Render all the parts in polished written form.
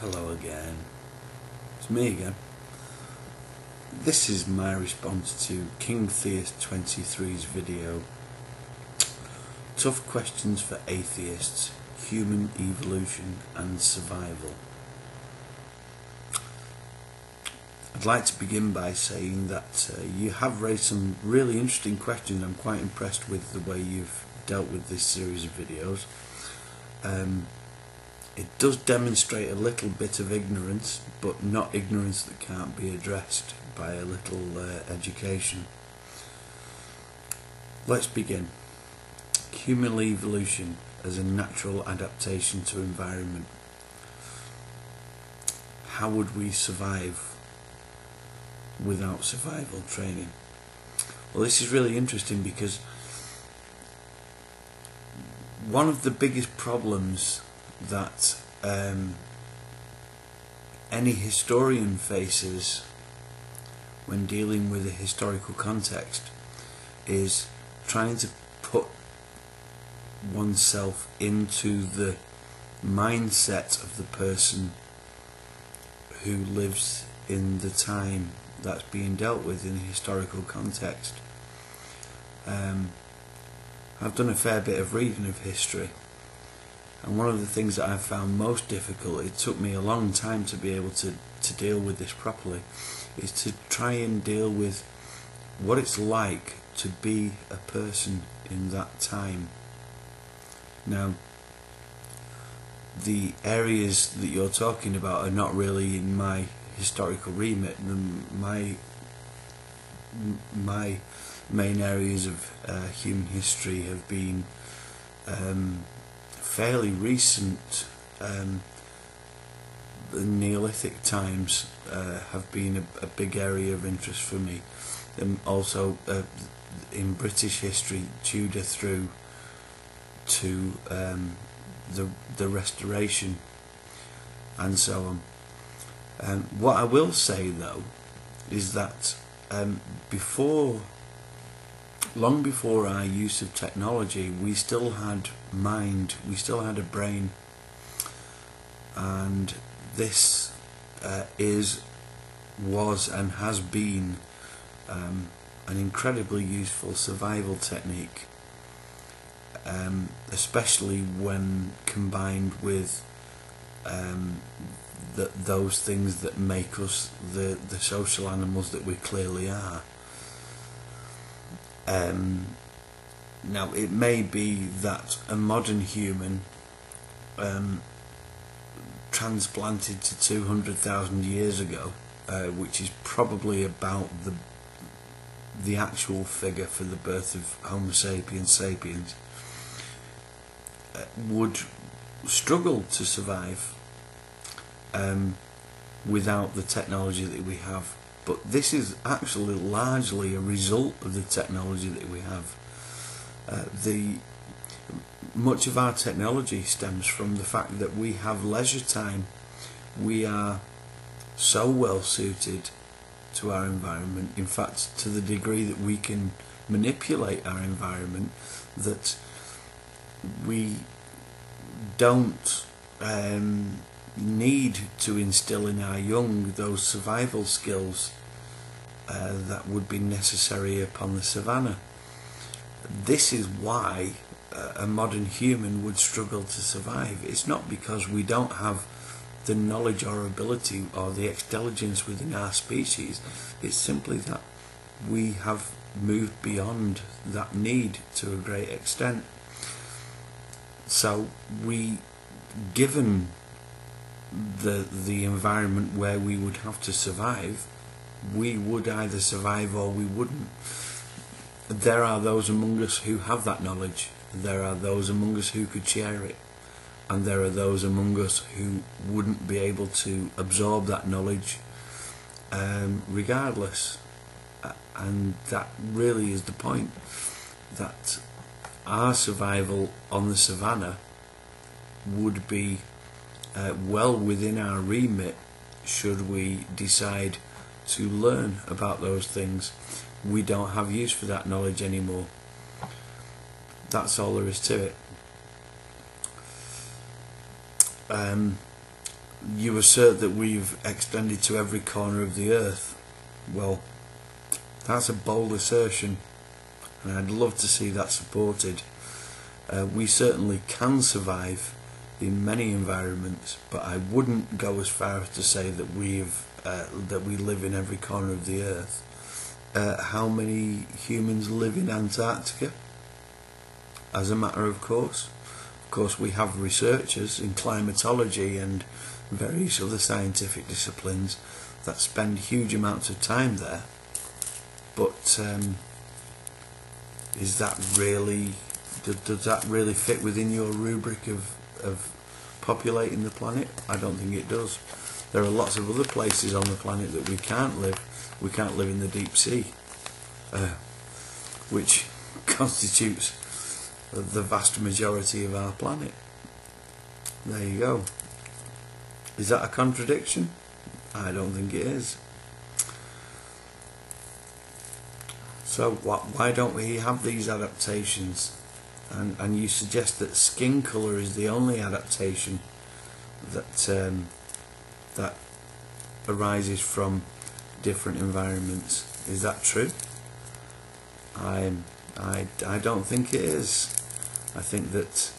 Hello again. It's me again. This is my response to KingTheist23's video, Tough Questions for Atheists, Human Evolution and Survival. I'd like to begin by saying that you have raised some really interesting questions. I'm quite impressed with the way you've dealt with this series of videos. It does demonstrate a little bit of ignorance, but not ignorance that can't be addressed by a little education. Let's begin. Human evolution as a natural adaptation to environment. How would we survive without survival training? Well, this is really interesting because one of the biggest problems that any historian faces when dealing with a historical context is trying to put oneself into the mindset of the person who lives in the time that's being dealt with in a historical context. I've done a fair bit of reading of history, and one of the things that I've found most difficult, it took me a long time to be able to deal with this properly, is to try and deal with what it's like to be a person in that time. Now, the areas that you're talking about are not really in my historical remit. My main areas of human history have been fairly recent. The Neolithic times have been a big area of interest for me, and also in British history, Tudor through to the Restoration and so on. What I will say though is that long before our use of technology, we still had mind, we still had a brain, and this was and has been an incredibly useful survival technique, especially when combined with those things that make us the social animals that we clearly are. Now, it may be that a modern human transplanted to 200,000 years ago, which is probably about the actual figure for the birth of Homo sapiens sapiens, would struggle to survive without the technology that we have. But this is actually largely a result of the technology that we have. Much of our technology stems from the fact that we have leisure time. We are so well suited to our environment, in fact to the degree that we can manipulate our environment, that we don't need to instill in our young those survival skills that would be necessary upon the savannah. This is why a modern human would struggle to survive. It's not because we don't have the knowledge or ability or the intelligence within our species. It's simply that we have moved beyond that need to a great extent. So given the environment where we would have to survive, we would either survive or we wouldn't. There are those among us who have that knowledge, there are those among us who could share it, and there are those among us who wouldn't be able to absorb that knowledge regardless. And that really is the point, that our survival on the savannah would be well within our remit should we decide to learn about those things. We don't have use for that knowledge anymore. That's all there is to it. You assert that we've extended to every corner of the earth. Well, that's a bold assertion, and I'd love to see that supported. We certainly can survive in many environments, but I wouldn't go as far as to say that we live in every corner of the earth. How many humans live in Antarctica? As a matter of course. Of course, we have researchers in climatology and various other scientific disciplines that spend huge amounts of time there. But is that really, does that really fit within your rubric of populating the planet? I don't think it does. There are lots of other places on the planet that we can't live. We can't live in the deep sea, which constitutes the vast majority of our planet. There you go. Is that a contradiction? I don't think it is. So why don't we have these adaptations? And you suggest that skin colour is the only adaptation that arises from different environments. Is that true? I don't think it is. I think that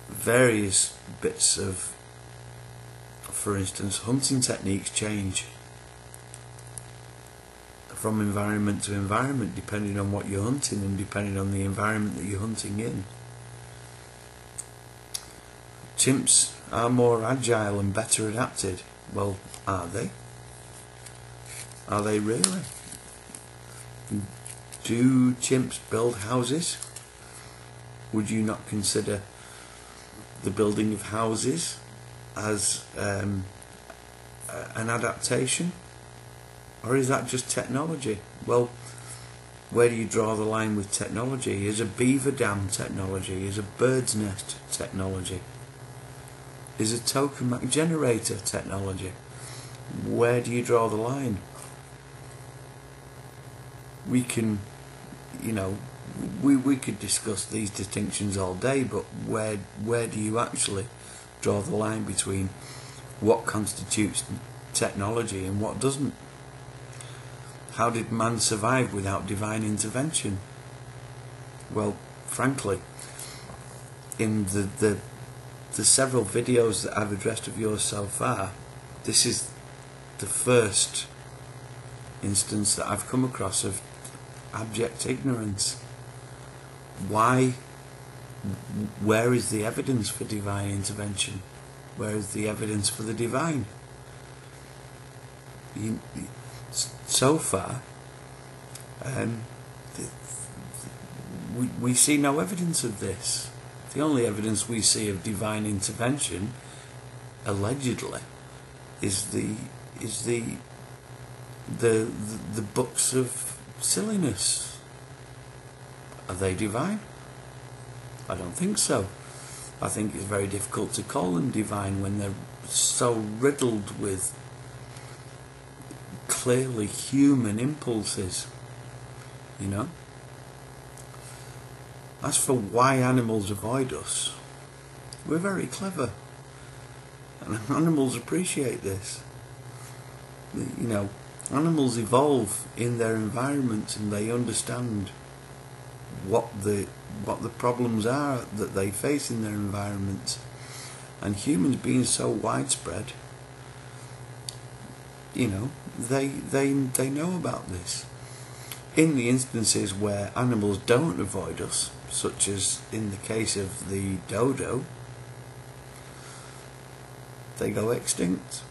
various bits of, for instance, hunting techniques change from environment to environment depending on what you're hunting and depending on the environment that you're hunting in. Chimps are more agile and better adapted. Well, are they? Are they really? Do chimps build houses? Would you not consider the building of houses as an adaptation? Or is that just technology? Well, where do you draw the line with technology? Is a beaver dam technology? Is a bird's nest technology? Is a tokamak generator technology? Where do you draw the line? We can, we could discuss these distinctions all day, but where do you actually draw the line between what constitutes technology and what doesn't? How did man survive without divine intervention? Well, frankly, in the several videos that I've addressed of yours so far, this is the first instance that I've come across of abject ignorance. Why? Where is the evidence for divine intervention? Where is the evidence for the divine? So far, we see no evidence of this. The only evidence we see of divine intervention, allegedly, is the books of silliness. Are they divine? I don't think so. I think it's very difficult to call them divine when they're so riddled with clearly human impulses, As for why animals avoid us, we're very clever, and animals appreciate this. Animals evolve in their environment, and they understand what the problems are that they face in their environment. And humans being so widespread, they know about this. In the instances where animals don't avoid us, such as in the case of the dodo, they go extinct.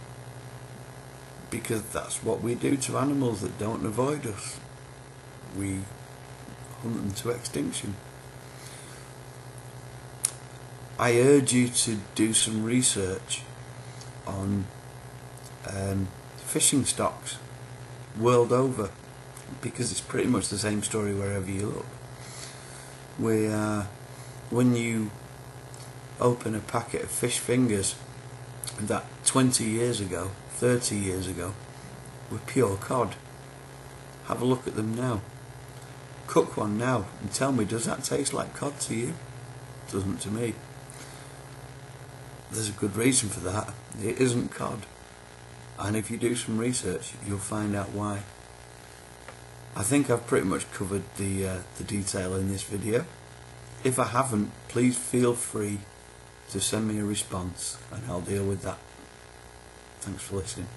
Because that's what we do to animals that don't avoid us. We hunt them to extinction. I urge you to do some research on fishing stocks world over, because it's pretty much the same story wherever you look. When you open a packet of fish fingers that 20 years ago, 30 years ago, were pure cod, have a look at them now. Cook one now and tell me, does that taste like cod to you? Doesn't to me. there's a good reason for that. It isn't cod. And if you do some research, you'll find out why. I think I've pretty much covered the detail in this video. If I haven't, please feel free to send me a response and I'll deal with that. Thanks for listening.